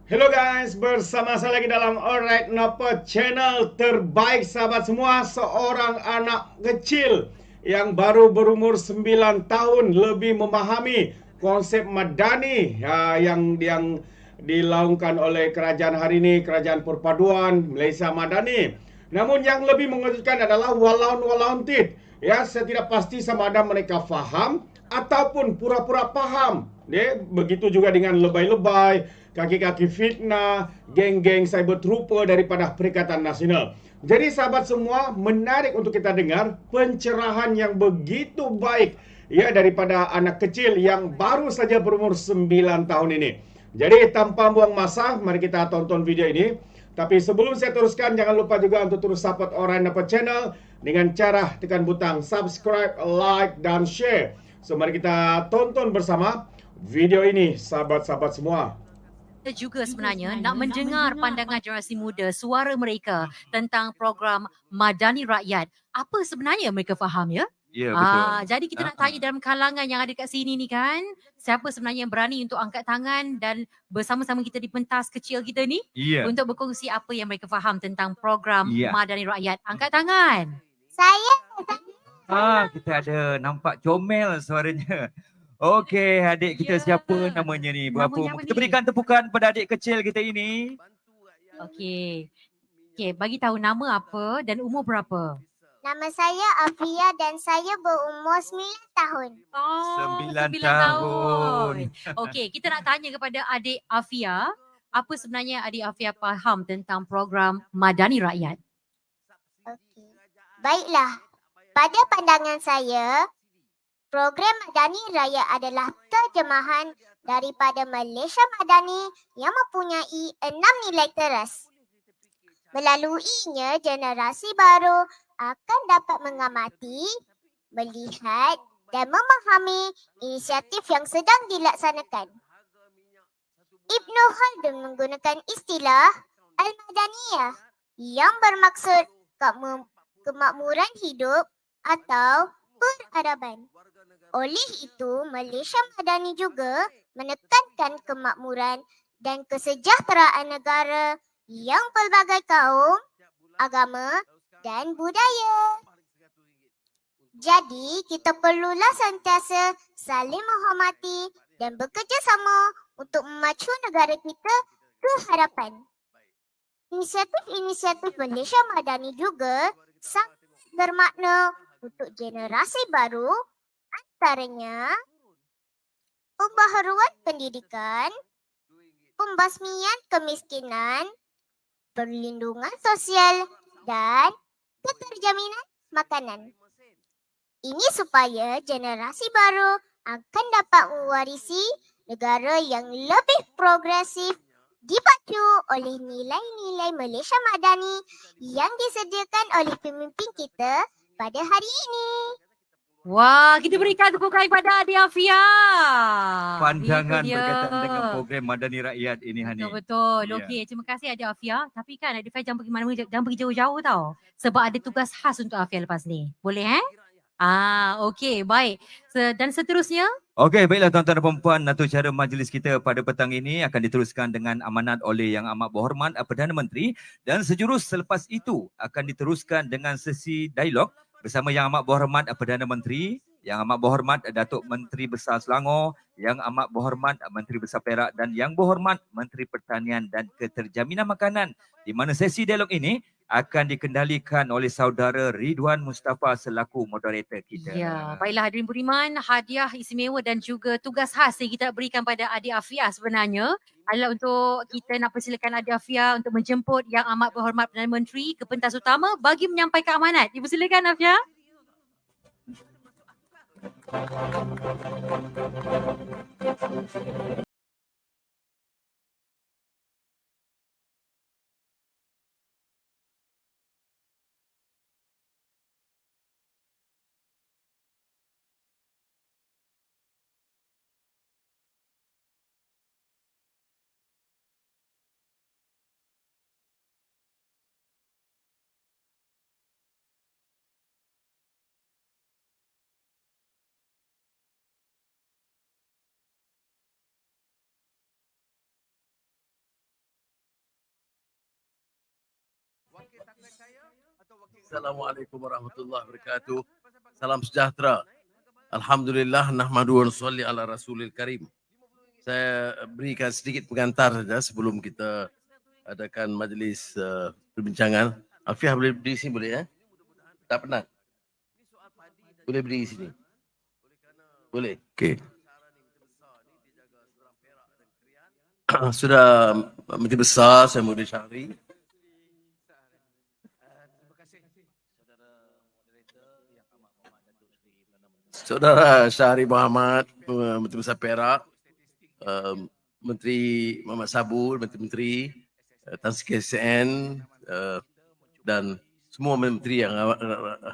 Hello guys, bersama saya lagi dalam Alright Napa channel terbaik sahabat semua. Seorang anak kecil yang baru berumur 9 tahun lebih memahami konsep Madani yang dilaungkan oleh kerajaan hari ini, Kerajaan Perpaduan Malaysia Madani. Namun yang lebih mengejutkan adalah walaun tit. Ya, saya tidak pasti sama ada mereka faham ataupun pura-pura paham. Ya, begitu juga dengan lebay-lebay, kaki-kaki fitnah, geng-geng cyber trooper daripada Perikatan Nasional. Jadi sahabat semua, menarik untuk kita dengar pencerahan yang begitu baik ya daripada anak kecil yang baru saja berumur 9 tahun ini. Jadi tanpa buang masa, mari kita tonton video ini. Tapi sebelum saya teruskan, jangan lupa juga untuk terus support Orang Dapat Channel dengan cara tekan butang subscribe, like, dan share. So, mari kita tonton bersama video ini, sahabat-sahabat semua. Kita juga sebenarnya nak mendengar pandangan generasi muda, suara mereka tentang program Madani Rakyat. Apa sebenarnya mereka faham ya? Ya, betul. Jadi kita nak tanya dalam kalangan yang ada kat sini ni kan, siapa sebenarnya yang berani untuk angkat tangan dan bersama-sama kita di pentas kecil kita ni Ya. untuk berkongsi apa yang mereka faham tentang program Ya. Madani Rakyat. Angkat tangan. Saya. Kita ada nampak comel suaranya. Okey, adik kita siapa namanya ni? Berapa? Namanya apa Kita ni? berikan tepukan pada adik kecil kita ini. Okey. Okey, bagi tahu nama apa dan umur berapa? Nama saya Afia dan saya berumur 9 tahun. Oh, 9 9 tahun. Okey, kita nak tanya kepada adik Afia, apa sebenarnya adik Afia faham tentang program Madani Rakyat? Okey. Baiklah. Pada pandangan saya, program Madani Raya adalah terjemahan daripada Malaysia Madani yang mempunyai 6 nilai teras. Melaluinya, generasi baru akan dapat mengamati, melihat dan memahami inisiatif yang sedang dilaksanakan. Ibnu Khaldun menggunakan istilah Al-Madaniyah yang bermaksud kemakmuran hidup atau peradaban. Oleh itu, Malaysia Madani juga menekankan kemakmuran dan kesejahteraan negara yang pelbagai kaum, agama dan budaya. Jadi, kita perlulah sentiasa saling menghormati dan bekerjasama untuk memacu negara kita ke hadapan. Inisiatif-inisiatif Malaysia Madani juga sangat bermakna untuk generasi baru, antaranya pembaharuan pendidikan, pembasmian kemiskinan, perlindungan sosial dan keterjaminan makanan. Ini supaya generasi baru akan dapat mewarisi negara yang lebih progresif dipacu oleh nilai-nilai Malaysia Madani yang disediakan oleh pemimpin kita pada hari ini. Wah, kita berikan tepukan kepada adik Afia. Pandangan Itu dia. berkaitan dengan program Madani Rakyat ini, Hani. Betul-betul. Ya. Okey, terima kasih adik Afia. Tapi kan adik Afia jangan pergi mana-mana, jangan pergi jauh-jauh tau. Sebab ada tugas khas untuk Afia lepas ni. Boleh okey, baik. Dan seterusnya? Okey, baiklah tuan-tuan dan puan-puan, atur cara majlis kita pada petang ini akan diteruskan dengan amanat oleh Yang Amat Berhormat Perdana Menteri dan sejurus selepas itu akan diteruskan dengan sesi dialog bersama Yang Amat Berhormat Perdana Menteri, Yang Amat Berhormat Datuk Menteri Besar Selangor, Yang Amat Berhormat Menteri Besar Perak dan Yang Berhormat Menteri Pertanian dan Keterjaminan Makanan, di mana sesi dialog ini akan dikendalikan oleh saudara Ridwan Mustafa selaku moderator kita. Ya, baiklah hadirin beriman, hadiah istimewa dan juga tugas khas yang kita berikan pada adik Afia sebenarnya adalah untuk kita nak persilakan adik Afia untuk menjemput Yang Amat Berhormat Perdana Menteri ke pentas utama bagi menyampaikan amanat. Dipersilakan Afia. Assalamualaikum warahmatullahi wabarakatuh. Salam sejahtera. Alhamdulillah, nahmadu wa nusalli ala rasulil karim. Saya berikan sedikit pengantar saja sebelum kita adakan majlis perbincangan. Afiah boleh berdiri sini boleh ya? Tak penat? Boleh berdiri sini? Boleh? Okey. Sudah Menteri Besar Saifuddin Syahri. Saudara Syahri Muhammad, Menteri Besar Perak, Menteri Muhammad Sabur, Menteri-Menteri, Tan Sri KSN, dan semua menteri yang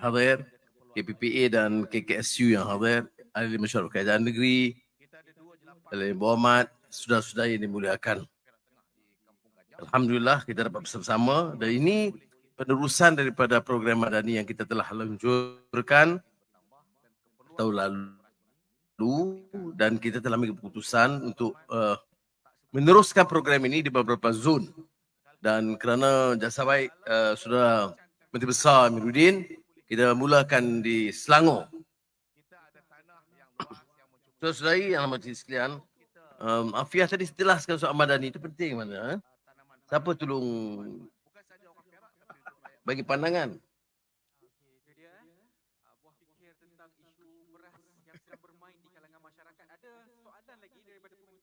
hadir, KPPA dan KKSU yang hadir, ahli mesyuarat kerajaan negeri, ahli berhormat, sudah-sudah yang dimuliakan. Alhamdulillah kita dapat bersama-sama dan ini penerusan daripada program Madani yang kita telah luncurkan tahun lalu dan kita telah ambil keputusan untuk meneruskan program ini di beberapa zon dan kerana jasa baik Saudara Menteri Besar Amiruddin, kita mulakan di Selangor. Saudara-saudari yang hormati sekalian, Afiah tadi jelaskan soal Madani itu penting mana? Siapa tolong bagi pandangan?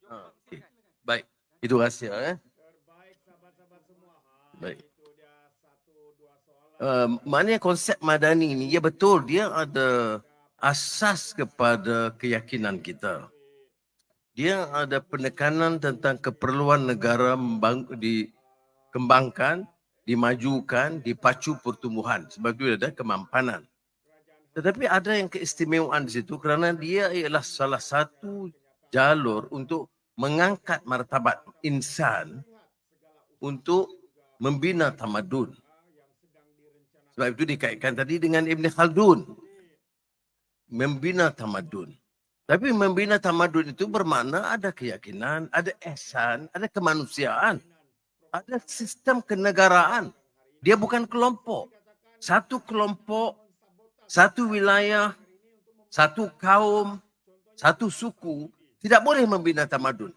Okay. Baik, itu rahsia. Baik. Maknanya konsep Madani ini, ya betul, dia ada asas kepada keyakinan kita. Dia ada penekanan tentang keperluan negara dikembangkan, dimajukan, dipacu pertumbuhan. Sebab itu ada kemampanan. Tetapi ada yang keistimewaan di situ kerana dia ialah salah satu jalur untuk mengangkat martabat insan untuk membina tamadun. Sebab itu dikaitkan tadi dengan Ibn Khaldun. Membina tamadun. Tapi membina tamadun itu bermakna ada keyakinan, ada ihsan, ada kemanusiaan, ada sistem kenegaraan. Dia bukan kelompok. Satu kelompok, satu wilayah, satu kaum, satu suku tidak boleh membina tamadun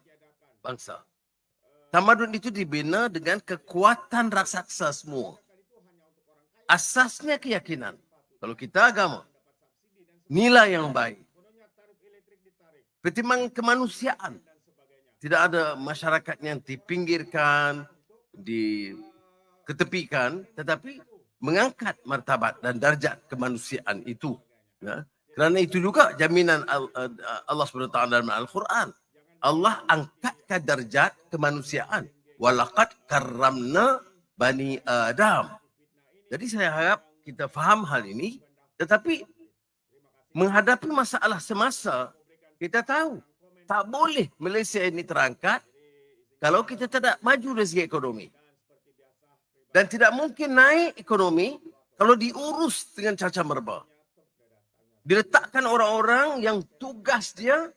bangsa. Tamadun itu dibina dengan kekuatan raksasa semua. Asasnya keyakinan. Kalau kita agama, nilai yang baik. Pertimbangan kemanusiaan. Tidak ada masyarakat yang dipinggirkan, diketepikan, tetapi mengangkat martabat dan darjat kemanusiaan itu. Ya. Kerana itu juga jaminan Allah SWT dalam Al-Quran. Allah angkatkan darjat kemanusiaan. Walaqad karramna bani Adam. Jadi saya harap kita faham hal ini. Tetapi menghadapi masalah semasa, kita tahu tak boleh Malaysia ini terangkat kalau kita tidak maju dari segi ekonomi. Dan tidak mungkin naik ekonomi kalau diurus dengan caca merba. Diletakkan orang-orang yang tugas dia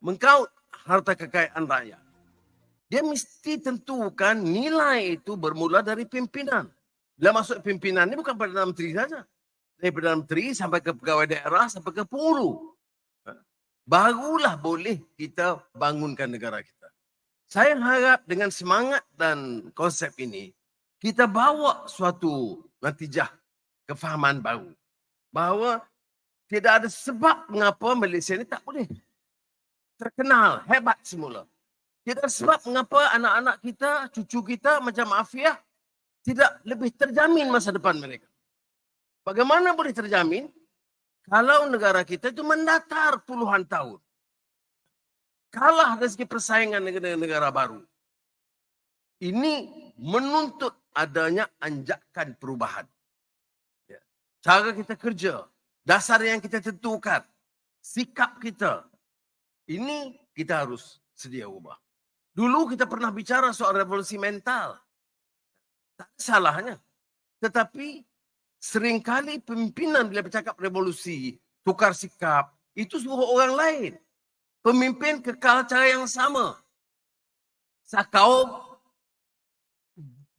mengkaut harta kekayaan rakyat. Dia mesti tentukan nilai itu bermula dari pimpinan. Bila masuk pimpinan ini bukan Perdana Menteri saja. Dari Perdana Menteri sampai ke pegawai daerah, sampai ke penghulu. Barulah boleh kita bangunkan negara kita. Saya harap dengan semangat dan konsep ini, kita bawa suatu natijah kefahaman baru. Bahawa tidak ada sebab mengapa Malaysia ini tak boleh terkenal, hebat semula. Tidak ada sebab mengapa anak-anak kita, cucu kita macam Afiah tidak lebih terjamin masa depan mereka. Bagaimana boleh terjamin kalau negara kita itu mendatar puluhan tahun? Kalah dari segi persaingan dengan negara baru. Ini menuntut adanya anjakan perubahan. Cara kita kerja, dasar yang kita tentukan, sikap kita, ini kita harus sedia ubah. Dulu kita pernah bicara soal revolusi mental. Tak ada salahnya. Tetapi seringkali pimpinan bila bercakap revolusi, tukar sikap, itu suruh orang lain. Pemimpin kekal cara yang sama. Sakaum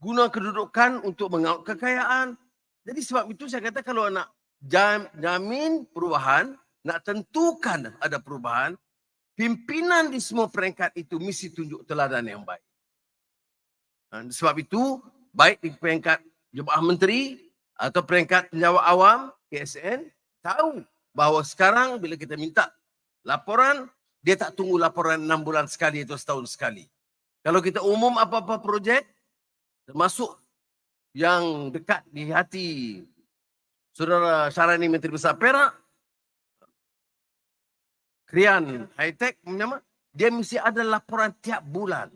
guna kedudukan untuk mengaut kekayaan, Jadi sebab itu saya kata kalau nak jamin perubahan, nak tentukan ada perubahan, pimpinan di semua peringkat itu mesti tunjuk teladan yang baik. Sebab itu, baik di peringkat Jemaah Menteri atau peringkat penjawat awam, KSN, tahu bahawa sekarang bila kita minta laporan, dia tak tunggu laporan 6 bulan sekali atau setahun sekali. Kalau kita umum apa-apa projek, termasuk yang dekat di hati Saudara Syarani Menteri Besar Perak, Krian High-Tech, dia mesti ada laporan tiap bulan.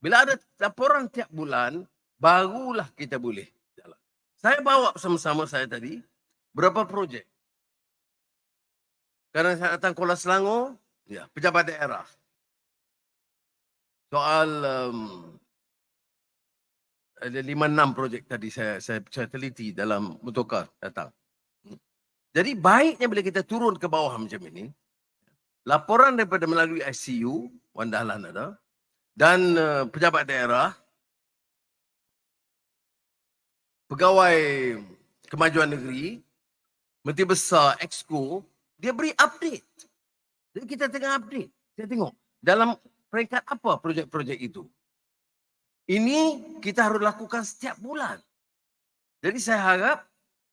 Bila ada laporan tiap bulan, barulah kita boleh jalan. Saya bawa bersama-sama saya tadi berapa projek. Kerana saya datang Kuala Selangor, ya, pejabat daerah. Soal ada 5-6 projek tadi saya teliti dalam mutokar datang. Jadi baiknya bila kita turun ke bawah macam ini, laporan daripada melalui ICU, Wan Dahlan ada, dan pejabat daerah, pegawai kemajuan negeri, Menteri Besar, Exco, dia beri update. Jadi kita tengah update. Saya tengok dalam peringkat apa projek-projek itu. Ini kita harus lakukan setiap bulan. Jadi saya harap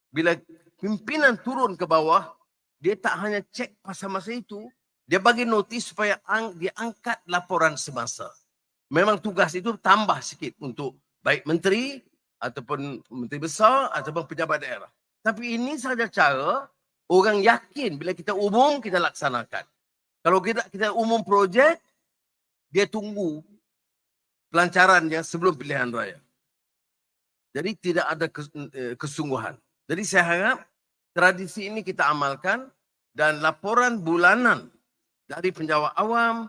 bila pimpinan turun ke bawah, dia tak hanya cek masa-masa itu, dia bagi notis supaya dia angkat laporan semasa. Memang tugas itu tambah sikit untuk baik menteri ataupun menteri besar ataupun pejabat daerah. Tapi ini sahaja cara orang yakin bila kita umum kita laksanakan. Kalau kita umum projek, dia tunggu pelancarannya sebelum pilihan raya. Jadi tidak ada kesungguhan. Jadi saya harap tradisi ini kita amalkan dan laporan bulanan dari penjawat awam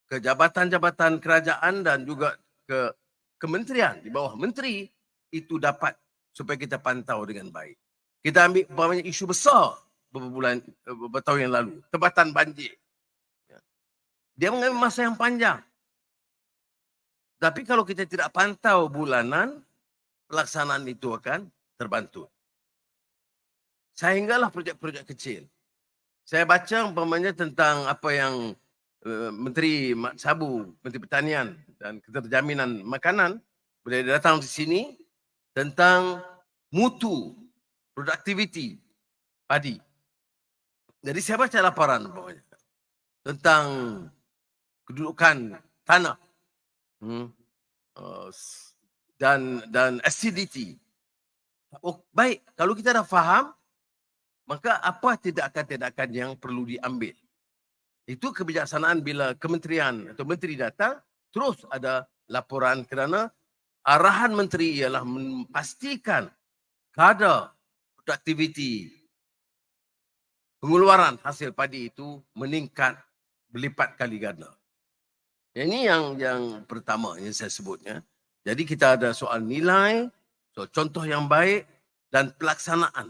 ke jabatan-jabatan kerajaan dan juga ke kementerian di bawah menteri itu dapat supaya kita pantau dengan baik. Kita ambil banyak isu besar beberapa tahun yang lalu, tempatan banjir. Dia mengambil masa yang panjang. Tapi kalau kita tidak pantau bulanan, pelaksanaan itu akan terbantu. Sehinggalah projek-projek kecil. Saya baca umpamanya tentang apa yang Menteri Sabu, Menteri Pertanian dan Keterjaminan Makanan bila dia datang di sini tentang mutu, produktiviti padi. Jadi saya baca laporan umpamanya tentang kedudukan tanah dan acidity. Oh, baik, kalau kita dah faham, maka apa tindakan-tindakan yang perlu diambil? Itu kebijaksanaan bila kementerian atau menteri datang, terus ada laporan kerana arahan menteri ialah memastikan kadar produktiviti pengeluaran hasil padi itu meningkat berlipat kali ganda. Ini yang pertama yang saya sebutnya. Jadi kita ada soal nilai, soal contoh yang baik dan pelaksanaan.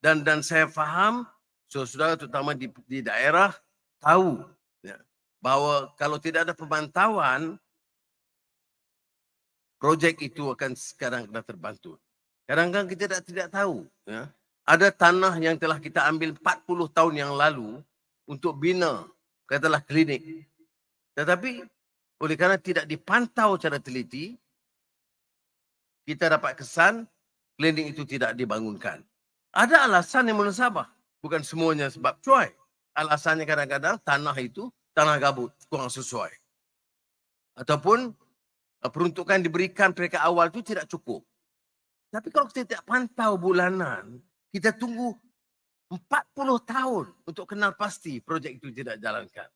Dan saya faham, saudara terutama di daerah tahu bahawa kalau tidak ada pemantauan, projek itu akan sekarang kena terbantu. Kadang-kadang kita tidak tahu. Ada tanah yang telah kita ambil 40 tahun yang lalu untuk bina, katalah klinik. Tetapi oleh kerana tidak dipantau secara teliti, kita dapat kesan klinik itu tidak dibangunkan. Ada alasan yang munasabah. Bukan semuanya sebab cuai. Alasannya kadang-kadang tanah itu, tanah gabut, kurang sesuai. Ataupun peruntukan diberikan peringkat awal itu tidak cukup. Tapi kalau kita tidak pantau bulanan, kita tunggu 40 tahun untuk kenal pasti projek itu tidak jalankan.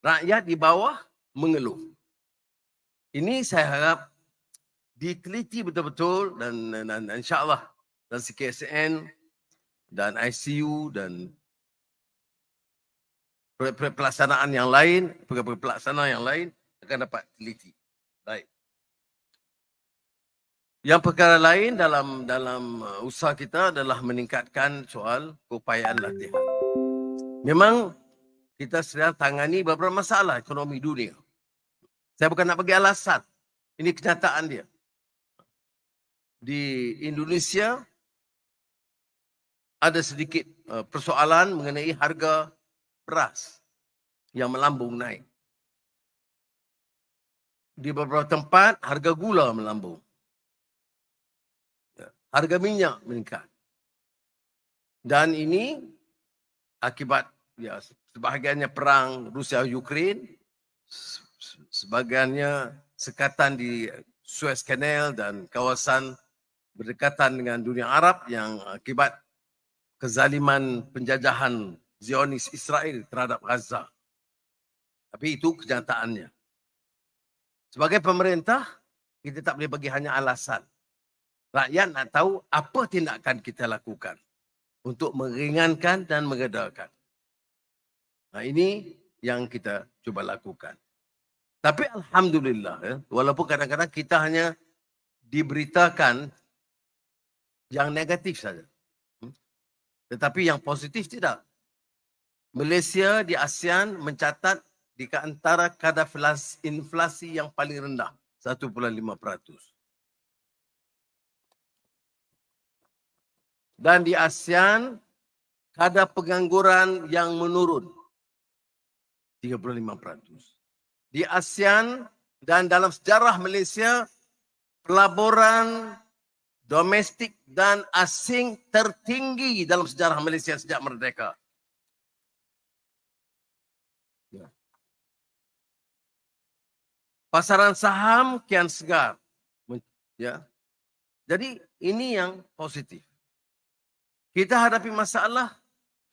Rakyat di bawah mengeluh. Ini saya harap diteliti betul-betul dan insya-Allah dan CKSN dan ICU dan pelaksanaan yang lain, pelaksanaan yang lain akan dapat teliti. Baik. Yang perkara lain dalam usaha kita adalah meningkatkan soal keupayaan latihan. Memang kita sedang tangani beberapa masalah ekonomi dunia. Saya bukan nak bagi alasan. Ini kenyataan dia. di Indonesia ada sedikit persoalan mengenai harga beras yang melambung naik. Di beberapa tempat harga gula melambung. Harga minyak meningkat. Dan ini akibat sebahagiannya perang Rusia-Ukraine, sebahagiannya sekatan di Suez Canal dan kawasan berdekatan dengan dunia Arab yang akibat kezaliman penjajahan Zionis Israel terhadap Gaza. Tapi itu kenyataannya. Sebagai pemerintah, kita tak boleh bagi hanya alasan. Rakyat nak tahu apa tindakan kita lakukan untuk meringankan dan meredakan. Nah, ini yang kita cuba lakukan. Tapi alhamdulillah, walaupun kadang-kadang kita hanya diberitakan yang negatif saja. Tetapi yang positif tidak. Malaysia di ASEAN mencatat di antara kadar inflasi yang paling rendah, 1.5%. Dan di ASEAN, kadar pengangguran yang menurun, 35%. Di ASEAN dan dalam sejarah Malaysia, pelaburan domestik dan asing tertinggi dalam sejarah Malaysia sejak merdeka. Pasaran saham kian segar. Ya. Jadi ini yang positif. Kita hadapi masalah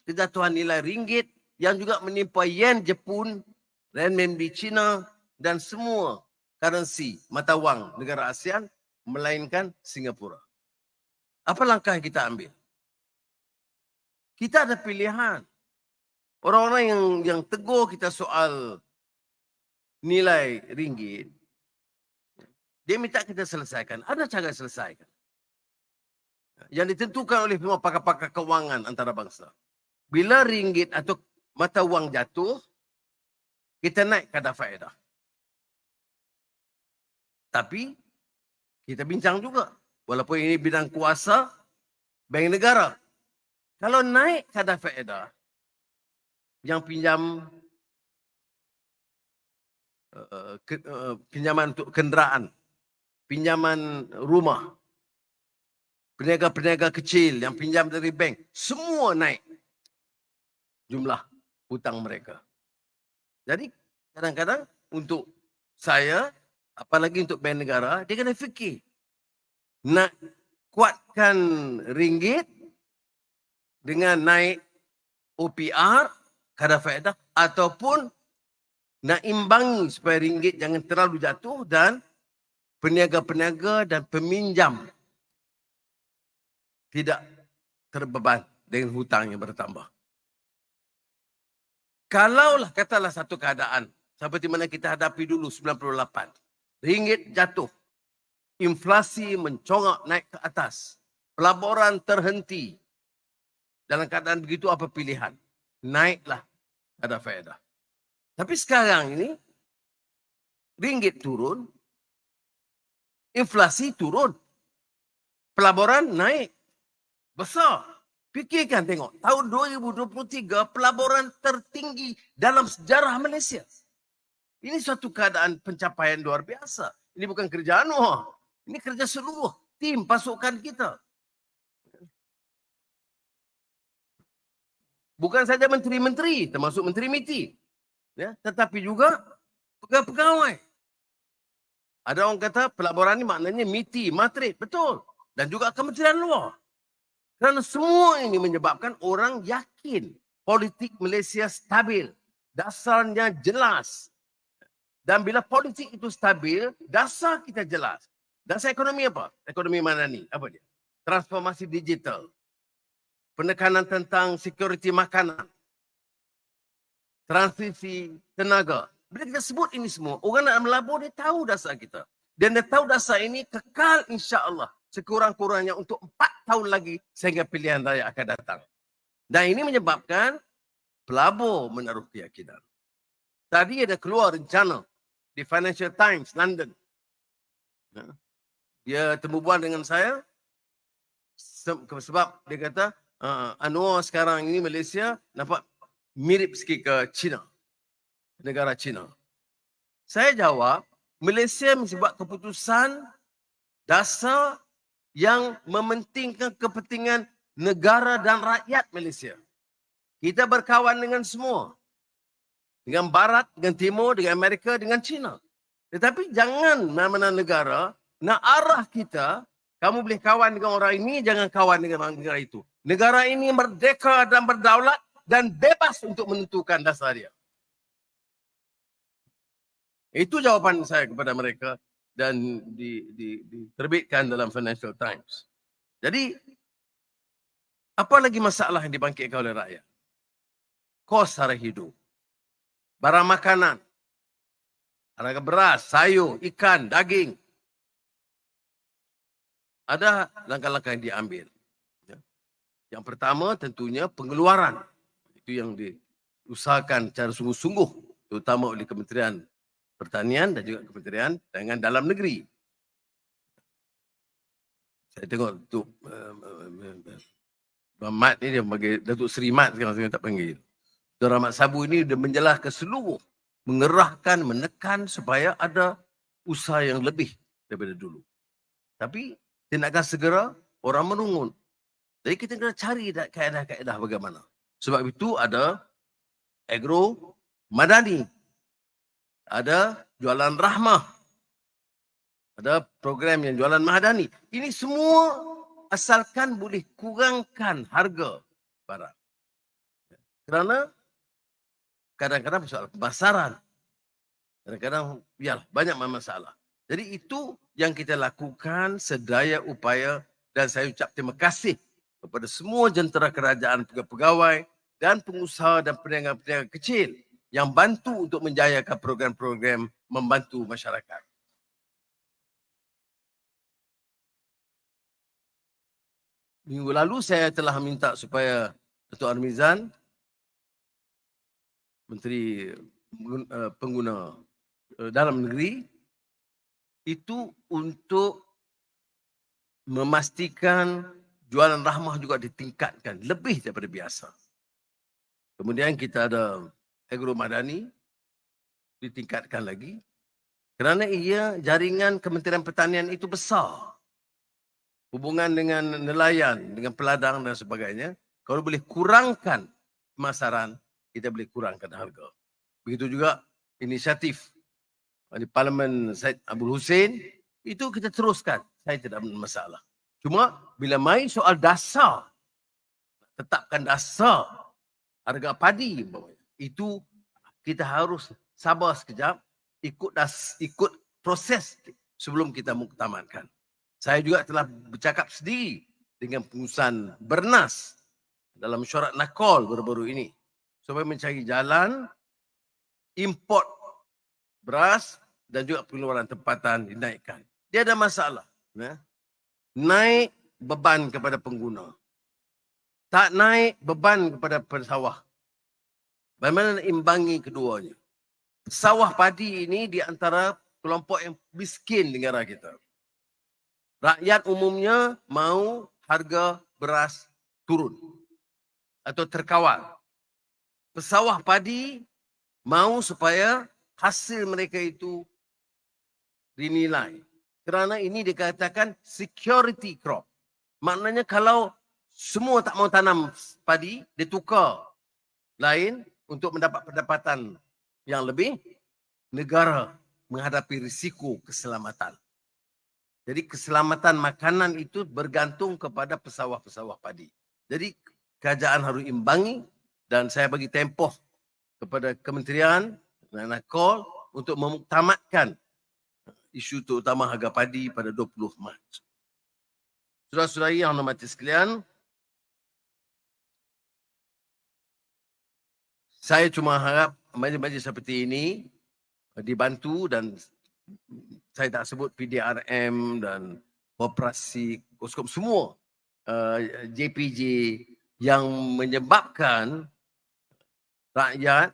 kejatuhan nilai ringgit yang juga menimpa yen Jepun, renminbi China dan semua currency mata wang negara ASEAN melainkan Singapura. Apa langkah yang kita ambil? Kita ada pilihan. Orang-orang yang tegur kita soal nilai ringgit, dia minta kita selesaikan. Ada cara selesaikan. Yang ditentukan oleh semua pakar-pakar kewangan antarabangsa. Bila ringgit atau mata wang jatuh, kita naik kadar faedah. Tapi kita bincang juga, walaupun ini bidang kuasa bank negara. Kalau naik kadar faedah, yang pinjam pinjaman untuk kenderaan, pinjaman rumah, peniaga-peniaga kecil yang pinjam dari bank, semua naik jumlah hutang mereka. Jadi kadang-kadang untuk saya, apalagi untuk bank negara, dia kena fikir nak kuatkan ringgit dengan naik OPR, kadar faedah, ataupun nak imbangi supaya ringgit jangan terlalu jatuh dan peniaga-peniaga dan peminjam tidak terbeban dengan hutang yang bertambah. Kalaulah katalah satu keadaan seperti mana kita hadapi dulu 98. Ringgit jatuh. Inflasi mencongak naik ke atas. Pelaburan terhenti. Dalam keadaan begitu apa pilihan? Naiklah kadar faedah. Tapi sekarang ini ringgit turun. Inflasi turun. Pelaburan naik. Besar. Fikirkan tengok. Tahun 2023 pelaburan tertinggi dalam sejarah Malaysia. Ini suatu keadaan pencapaian luar biasa. Ini bukan kerja Anwar. Ini kerja seluruh tim pasukan kita. Bukan saja menteri-menteri, termasuk menteri MITI. Ya, tetapi juga pegawai-pegawai. Ada orang kata pelaburan ini maknanya MITI, Matrik. Betul. Dan juga Kementerian Luar. Kerana semua ini menyebabkan orang yakin politik Malaysia stabil. Dasarnya jelas. Dan bila politik itu stabil, dasar kita jelas. Dasar ekonomi apa? Ekonomi mana ni? Apa dia? Transformasi digital. Penekanan tentang security makanan. Transisi tenaga. Bila kita sebut ini semua, orang nak melabur dia tahu dasar kita. Dan dia tahu dasar ini kekal insya-Allah. Sekurang-kurangnya untuk 4 tahun lagi sehingga pilihan raya akan datang. Dan ini menyebabkan pelabur menaruh keyakinan. Tadi ada keluar rencana di Financial Times, London. dia temubuan dengan saya sebab dia kata Anwar sekarang ini Malaysia nampak mirip sikit ke China, negara China. Saya jawab, Malaysia mesti buat keputusan dasar yang mementingkan kepentingan negara dan rakyat Malaysia. Kita berkawan dengan semua. Dengan Barat, dengan Timur, dengan Amerika, dengan China. Tetapi jangan mana-mana negara nak arah kita, kamu boleh kawan dengan orang ini, jangan kawan dengan orang negara itu. Negara ini merdeka dan berdaulat dan bebas untuk menentukan dasar dia. Itu jawapan saya kepada mereka dan diterbitkan dalam Financial Times. Jadi, apa lagi masalah yang dibangkitkan oleh rakyat? Kos sara hidup, barang makanan, harga beras, sayur, ikan, daging. Ada langkah-langkah yang diambil. Yang pertama tentunya pengeluaran. Itu yang diusahakan secara sungguh-sungguh, terutama oleh Kementerian Pertanian dan juga Kementerian Dagangan Dalam Negeri. Saya tengok Datuk Mat ni dia bagi Datuk Seri Mat sekarang saya tak panggil. Datuk Rahmat Sabu ini dia menjelaskan seluruh, mengerahkan, menekan supaya ada usaha yang lebih daripada dulu. Tapi tindakan segera orang menurun. Jadi kita kena cari kaedah-kaedah bagaimana. Sebab itu ada agro madani. Ada jualan rahmah. Ada program yang jualan madani. Ini semua asalkan boleh kurangkan harga barang. Kerana kadang-kadang soal pemasaran. Kadang-kadang biarlah banyak masalah. Jadi itu yang kita lakukan sedaya upaya dan saya ucap terima kasih kepada semua jentera kerajaan, pegawai dan pengusaha dan peniaga-peniaga kecil yang bantu untuk menjayakan program-program membantu masyarakat. Minggu lalu saya telah minta supaya Datuk Armizan, Menteri Pengguna Dalam Negeri, itu untuk memastikan jualan rahmah juga ditingkatkan lebih daripada biasa. Kemudian kita ada agro madani ditingkatkan lagi kerana ia jaringan Kementerian Pertanian itu besar. Hubungan dengan nelayan, dengan peladang dan sebagainya. Kalau boleh kurangkan pemasaran, kita boleh kurangkan harga. Begitu juga inisiatif di Parlimen Syed Abdul Hussein, itu kita teruskan. Saya tidak ada masalah. Cuma bila main soal dasar, tetapkan dasar harga padi, itu kita harus sabar sekejap, ikut proses sebelum kita muktamadkan. Saya juga telah bercakap sendiri dengan pengurusan Bernas dalam mesyuarat Nakol baru-baru ini supaya mencari jalan import beras dan juga pengeluaran tempatan dinaikkan. Dia ada masalah. Naik beban kepada pengguna. Tak naik beban kepada pesawah. Bagaimana nak imbangi keduanya? Sawah padi ini di antara kelompok yang miskin negara kita. Rakyat umumnya mahu harga beras turun atau terkawal. Pesawah padi mahu supaya hasil mereka itu dinilai. Kerana ini dikatakan security crop. Maknanya kalau semua tak mau tanam padi, dia tukar lain untuk mendapat pendapatan yang lebih, negara menghadapi risiko keselamatan. Jadi keselamatan makanan itu bergantung kepada pesawah-pesawah padi. Jadi kerajaan harus imbangi dan saya bagi tempoh kepada kementerian dan Nakol untuk memuktamadkan isu terutama harga padi pada 20 Mac. Saudara-saudari yang hormati sekalian, saya cuma harap majlis-majlis seperti ini dibantu dan saya tak sebut PDRM dan koperasi, Koskop semua JPJ yang menyebabkan rakyat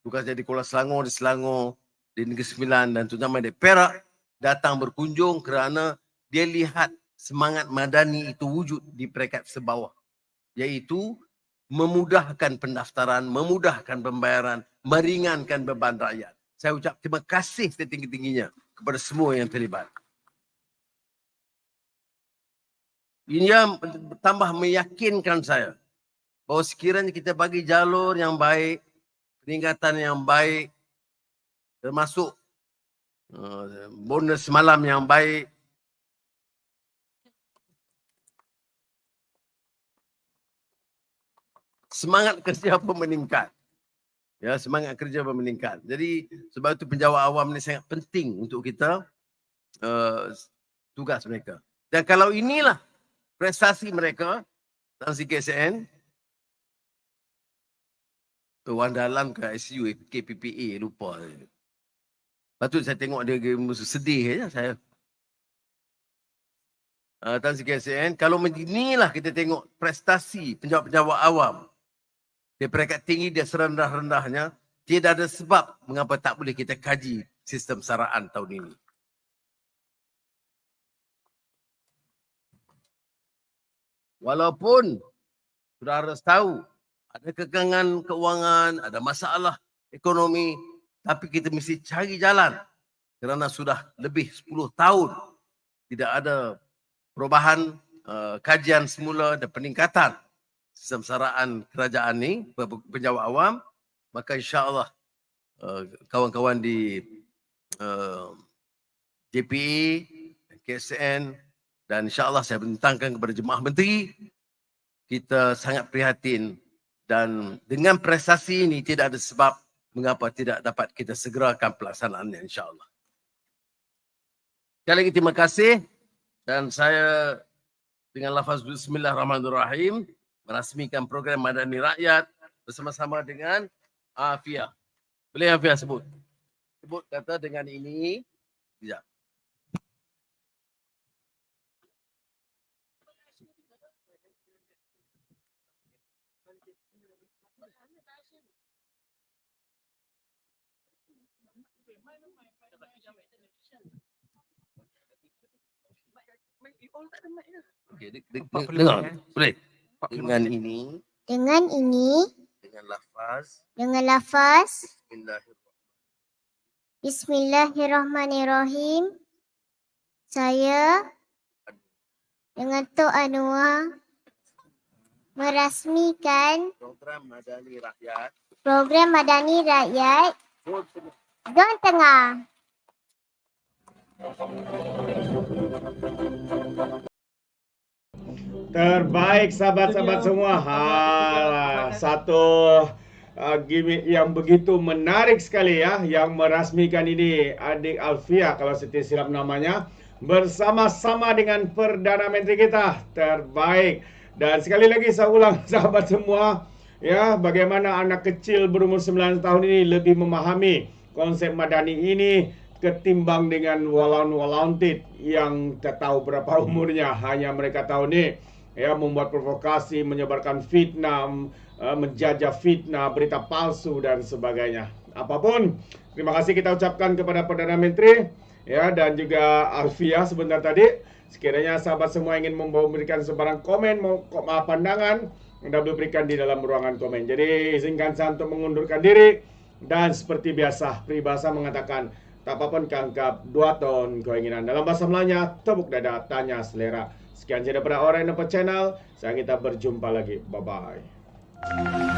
bukan saja di Kuala Selangor, di Selangor, di Negeri Sembilan dan terutama di Perak datang berkunjung kerana dia lihat semangat madani itu wujud di peringkat sebawah, iaitu memudahkan pendaftaran, memudahkan pembayaran, meringankan beban rakyat. Saya ucap terima kasih setinggi-tingginya kepada semua yang terlibat. Ini yang tambah meyakinkan saya bahawa sekiranya kita bagi jalur yang baik, peningkatan yang baik, termasuk bonus malam yang baik, semangat kerja pun meningkat. Ya, semangat kerja pun meningkat. Jadi sebab itu penjawat awam ni sangat penting untuk kita tugas mereka. Dan kalau inilah prestasi mereka dalam CKSN, Wan Dalam ke ICU KPPA lupa. Patut saya tengok dia sedih saja saya. Tan CKSN, kalau inilah kita tengok prestasi penjawat-penjawat awam. Di peringkat tinggi dia serendah-rendahnya, tidak ada sebab mengapa tak boleh kita kaji sistem saraan tahun ini. Walaupun sudah harus tahu ada kekangan keuangan, ada masalah ekonomi, tapi kita mesti cari jalan kerana sudah lebih 10 tahun tidak ada perubahan kajian semula dan peningkatan sistem saraan kerajaan ni, penjawat awam, maka insya-Allah kawan-kawan di JPA, KSN dan insya-Allah saya bentangkan kepada jemaah menteri, kita sangat prihatin dan dengan prestasi ini tidak ada sebab mengapa tidak dapat kita segerakan pelaksanaannya insya-Allah. Sekali lagi terima kasih dan saya dengan lafaz bismillahirrahmanirrahim merasmikan program Madani Rakyat bersama-sama dengan Afia. Boleh Afia sebut? Sebut kata dengan ini. Sekejap. Okay, dengar. Boleh. Dengan ini. Dengan ini. Dengan lafaz. Dengan lafaz. Bismillahirrahmanirrahim. Bismillahirrahmanirrahim. Saya dengan Tok Anwar merasmikan program Madani Rakyat. Program Madani Rakyat Zon Tengah. Terbaik sahabat-sahabat semua. Satu gimmick yang begitu menarik sekali ya, yang merasmikan ini adik Alfia kalau saya tidak silap namanya, bersama-sama dengan Perdana Menteri kita. Terbaik. Dan sekali lagi saya ulang sahabat semua, ya, bagaimana anak kecil berumur 9 tahun ini lebih memahami konsep Madani ini ketimbang dengan walaun-walauntit yang tak tahu berapa umurnya. Hanya mereka tahu ni, ya, membuat provokasi, menyebarkan fitnah, menjajah fitnah, berita palsu dan sebagainya. Apapun, terima kasih kita ucapkan kepada Perdana Menteri, ya, dan juga Alfia sebentar tadi. Sekiranya sahabat semua ingin memberikan sebarang komen, pandangan, anda boleh berikan di dalam ruangan komen. Jadi izinkan saya untuk mengundurkan diri. Dan seperti biasa, peribahasa mengatakan, tak apa-apa kangkap 2 ton keinginan. Dalam bahasa Melayunya, tepuk dada, tanya selera. Sekian saja daripada Alright Nampak Channel. Saya kita berjumpa lagi. Bye-bye.